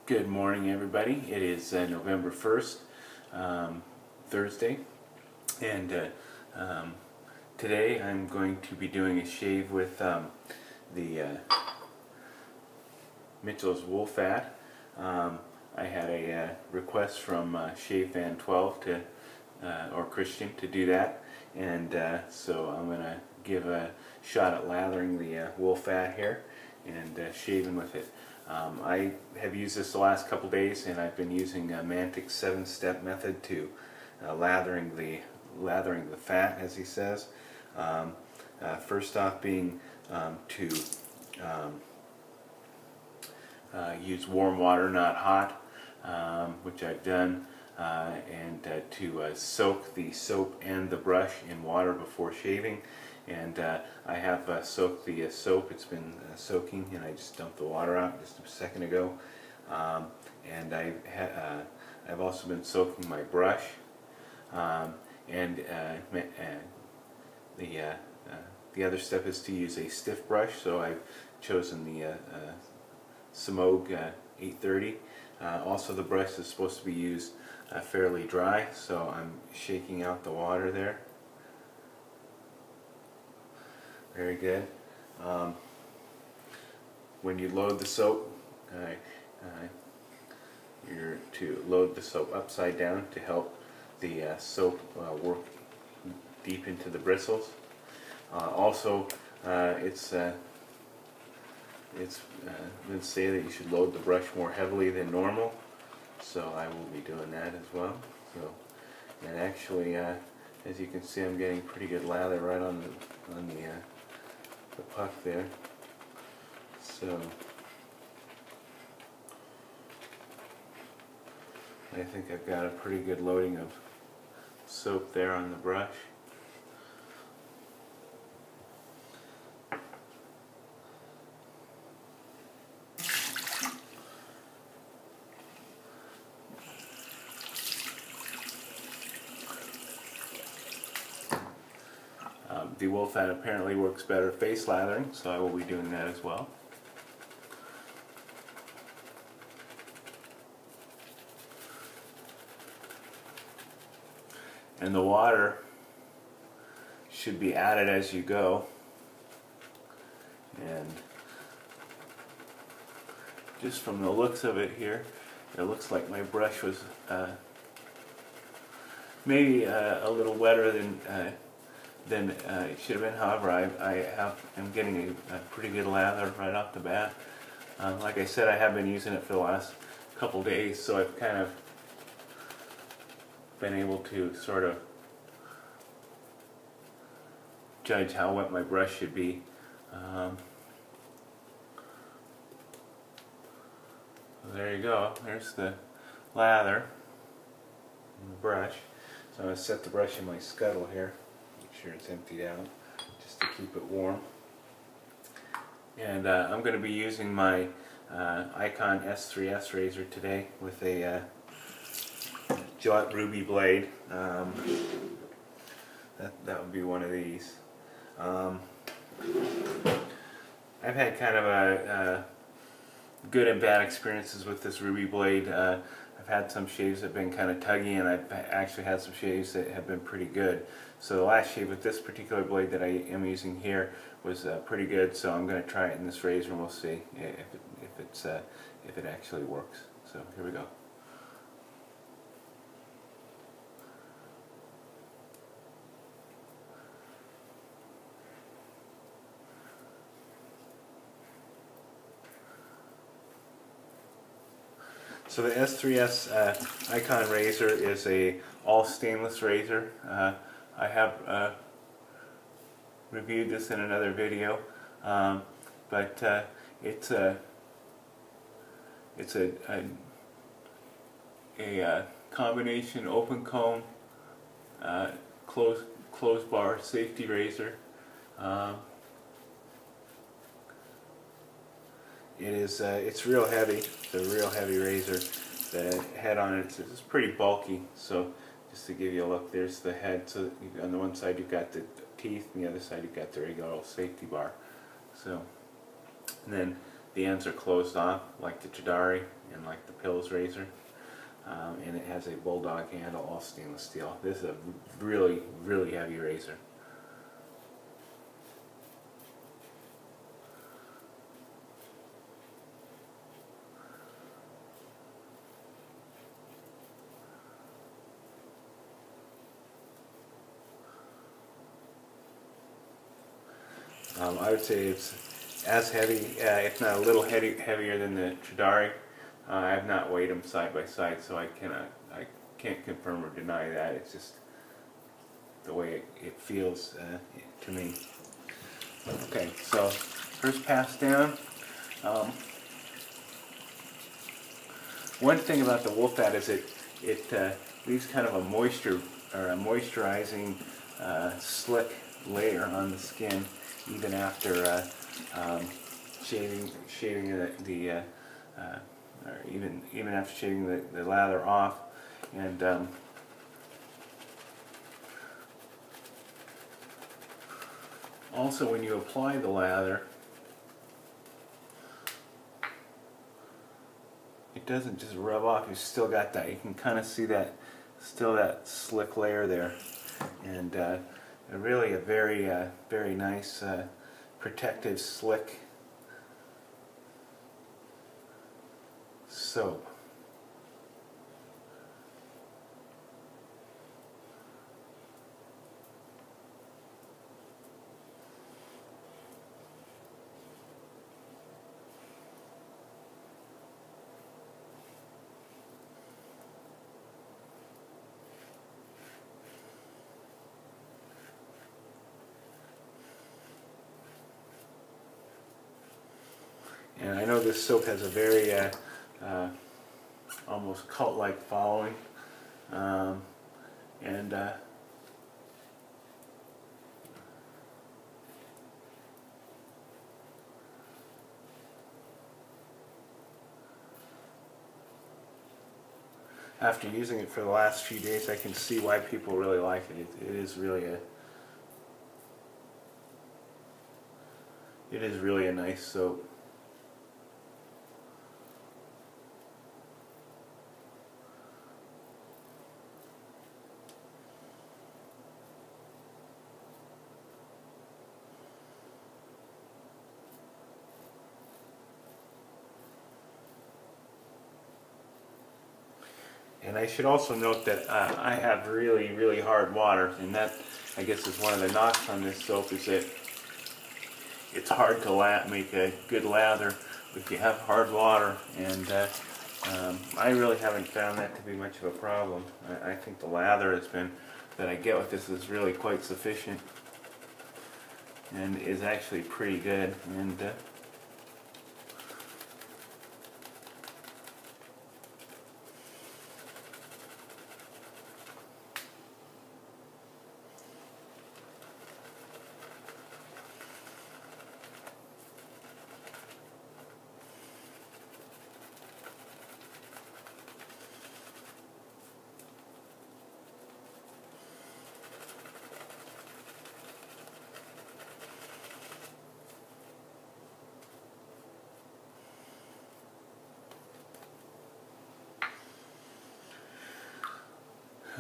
Good morning, everybody. It is November 1st, Thursday, and today I'm going to be doing a shave with the Mitchell's wool fat. I had a request from Shave Fan 12 to, or Christian, to do that, and so I'm going to give a shot at lathering the wool fat here and shaving with it. I have used this the last couple days, and I've been using a Mantic's 7-step method to lathering the fat, as he says. First off being to use warm water, not hot, which I've done, and to soak the soap and the brush in water before shaving. And I have soaked the soap. It's been soaking, and I just dumped the water out just a second ago. And I've also been soaking my brush. The other step is to use a stiff brush, so I've chosen the Semogue 830. Also, the brush is supposed to be used fairly dry, so I'm shaking out the water there. Very good. When you load the soap, you're to load the soap upside down to help the soap work deep into the bristles. Also, it's been said that you should load the brush more heavily than normal, so I will be doing that as well. So, and actually, as you can see, I'm getting pretty good lather right on the puck there. So I think I've got a pretty good loading of soap there on the brush. The wool fat apparently works better face lathering, so I will be doing that as well. And the water should be added as you go. And just from the looks of it here, it looks like my brush was maybe a little wetter than it should have been. However, I'm getting a pretty good lather right off the bat. Like I said, I have been using it for the last couple days, so I've kind of been able to sort of judge how wet my brush should be. There you go. There's the lather and the brush. So I'm going to set the brush in my scuttle here. Make sure it's emptied out, just to keep it warm. And I'm going to be using my Ikon S3S razor today with a gillette rubie blade. That would be one of these. I've had kind of a good and bad experiences with this rubie blade. I've had some shaves that have been kind of tuggy, and I've actually had some shaves that have been pretty good. So the last shave with this particular blade that I am using here was pretty good, so I'm going to try it in this razor and we'll see if it actually works. So here we go. So the S3S Ikon razor is a all stainless razor. I have reviewed this in another video, but it's a combination open comb, closed bar safety razor. It's real heavy. It's a real heavy razor. The head on it is pretty bulky. So just to give you a look, there's the head. So on the one side you've got the teeth, and the other side you've got the regular old safety bar. So, and then the ends are closed off like the Chidari and like the Pills razor. And it has a bulldog handle, all stainless steel. This is a really, really heavy razor. I would say it's as heavy, if not a little heavier than the Chidari. I have not weighed them side by side, so I can't confirm or deny that. It's just the way it feels to me. Okay, so first pass down. One thing about the wool fat is it leaves kind of a moisture or a moisturizing slick layer on the skin even after shaving or even after shaving the lather off. And also when you apply the lather, it doesn't just rub off. You still got that. You can kind of see that, still that slick layer there, and really a very nice protective slick soap. And I know this soap has a very almost cult-like following, and after using it for the last few days, I can see why people really like it. It is really a nice soap. And I should also note that I have really hard water, and that, I guess, is one of the knocks on this soap, is that it's hard to make a good lather if you have hard water, and I really haven't found that to be much of a problem. I think the lather that I get with this is really quite sufficient and is actually pretty good. And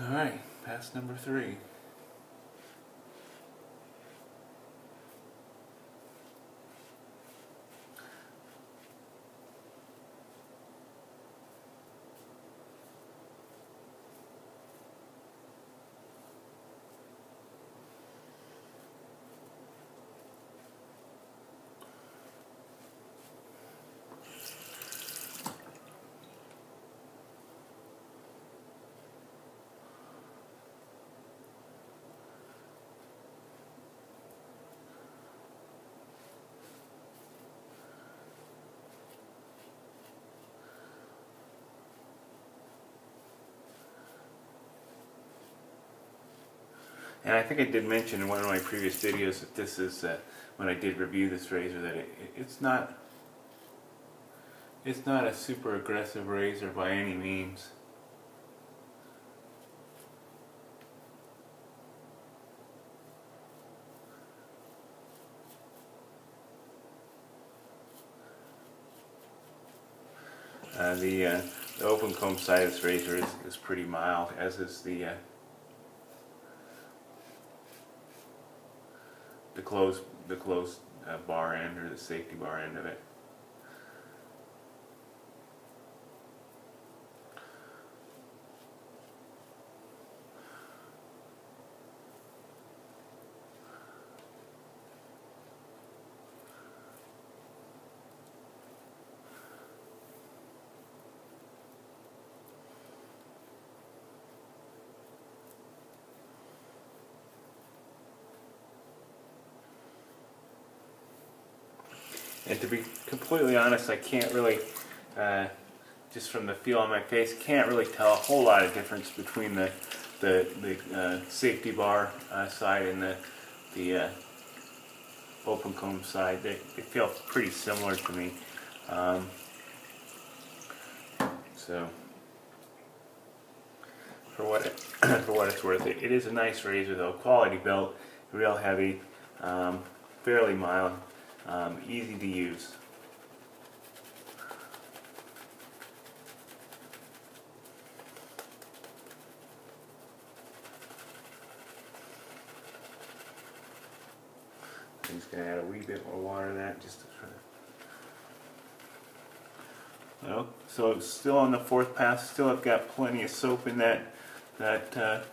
all right, pass number 3. And I think I did mention in one of my previous videos that this is, when I did review this razor, that it's not a super aggressive razor by any means. the open comb side of this razor is pretty mild, as is the closed bar end, or the safety bar end of it. And to be completely honest, I can't really, just from the feel on my face, can't really tell a whole lot of difference between the safety bar side and the open comb side. They feel pretty similar to me. So for what it's worth, it is a nice razor though. Quality built, real heavy, fairly mild. Easy to use. I'm just going to add a wee bit more water to that, just to try to... Well, so it's still on the fourth pass. Still, I've got plenty of soap in that Semogue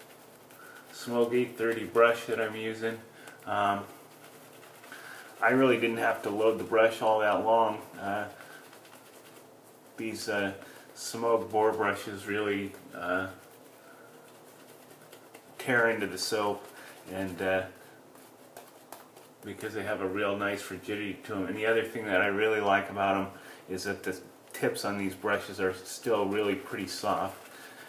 830 brush that I'm using. I really didn't have to load the brush all that long. These Semogue boar brushes really tear into the soap, and because they have a real nice rigidity to them. And the other thing that I really like about them is that the tips on these brushes are still really pretty soft.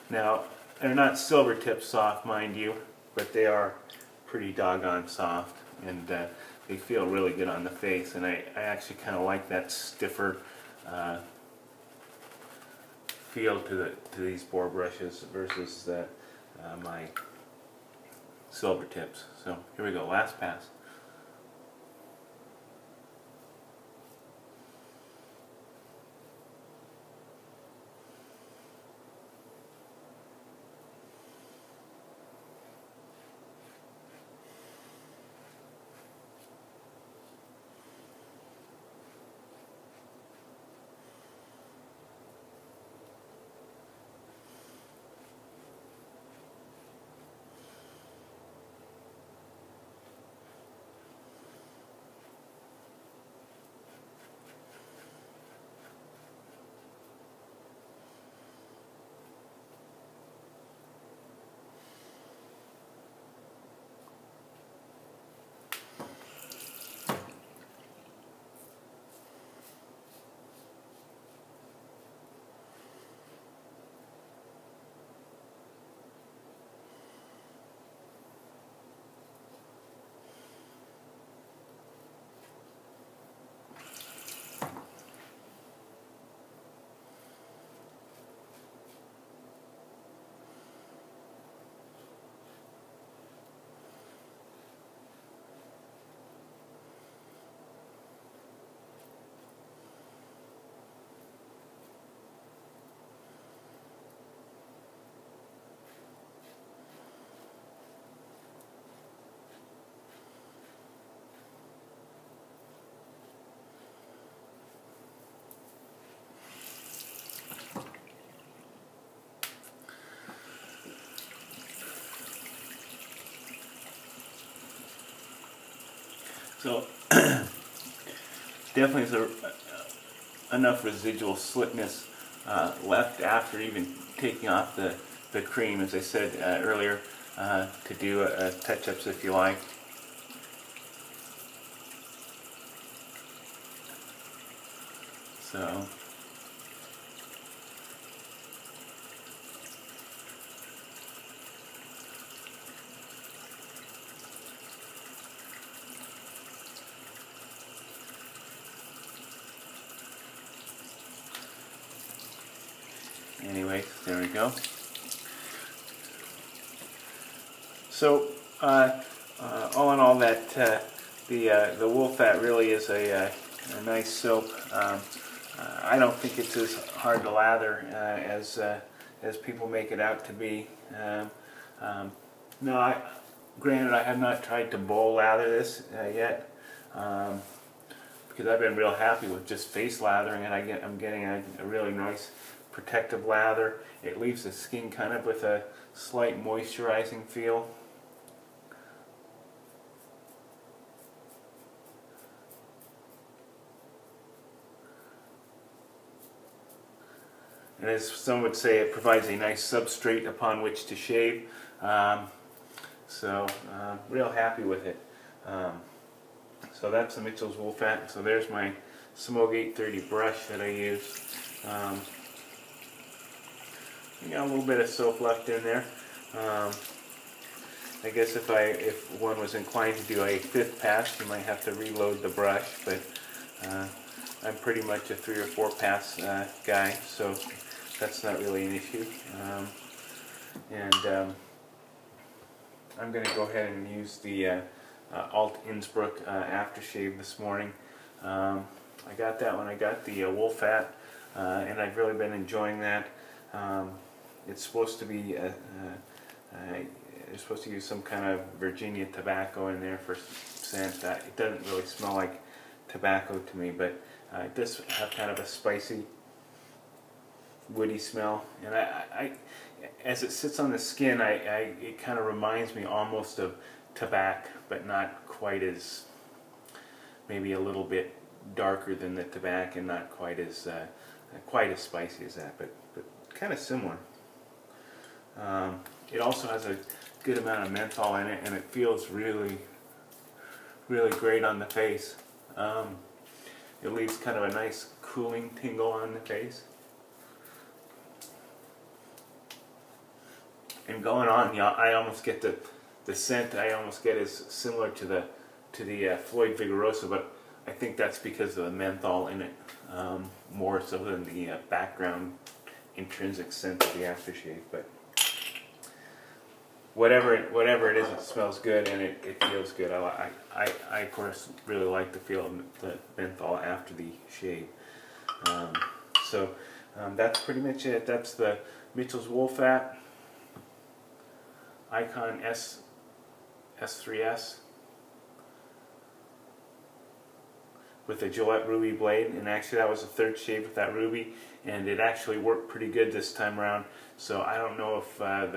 Now, they're not silver tip soft, mind you, but they are pretty doggone soft, and they feel really good on the face, and I actually kind of like that stiffer feel to these boar brushes versus my silver tips. So here we go, last pass. So definitely is enough residual slickness left after even taking off the cream, as I said earlier, to do touch-ups if you like. So anyway, there we go. So all in all, that the wool fat really is a nice soap. I don't think it's as hard to lather as people make it out to be. No, granted, I have not tried to bowl lather this yet, because I've been real happy with just face lathering, and I'm getting a really nice protective lather. It leaves the skin kind of with a slight moisturizing feel. And as some would say, it provides a nice substrate upon which to shave. Real happy with it. So that's the Mitchell's Wool Fat. So there's my Semogue 830 brush that I use. I got a little bit of soap left in there. I guess if one was inclined to do a 5th pass, you might have to reload the brush, but I'm pretty much a 3 or 4 pass guy, so that's not really an issue. I'm going to go ahead and use the Alt Innsbruck Aftershave this morning. I got that when I got the wool fat, and I've really been enjoying that. It's supposed to be you're supposed to use some kind of Virginia tobacco in there for scent. It doesn't really smell like tobacco to me, but it does have kind of a spicy, woody smell. And as it sits on the skin, it kind of reminds me almost of tobacco, but not quite as, maybe a little bit darker than the tobacco, and not quite as spicy as that, but kind of similar. It also has a good amount of menthol in it, and it feels really, really great on the face. It leaves kind of a nice cooling tingle on the face. And going on, I almost get the scent I almost get is similar to the Floid Vigorosa, but I think that's because of the menthol in it, more so than the background intrinsic scent of the aftershave. But whatever it is, it smells good and it feels good. I of course really like the feel of the menthol after the shave. That's pretty much it. That's the Mitchell's Wool Fat, Ikon S3S with a Gillette Rubie blade, and actually that was the 3rd shave with that Rubie, and it actually worked pretty good this time around. So I don't know if I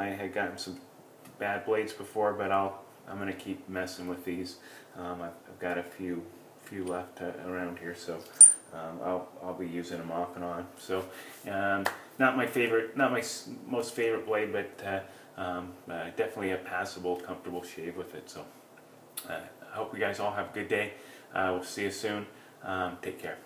had gotten some bad blades before, but I'm going to keep messing with these. I've got a few left around here, so I'll be using them off and on. So not my most favorite blade, but definitely a passable, comfortable shave with it. So I hope you guys all have a good day. We'll see you soon. Take care.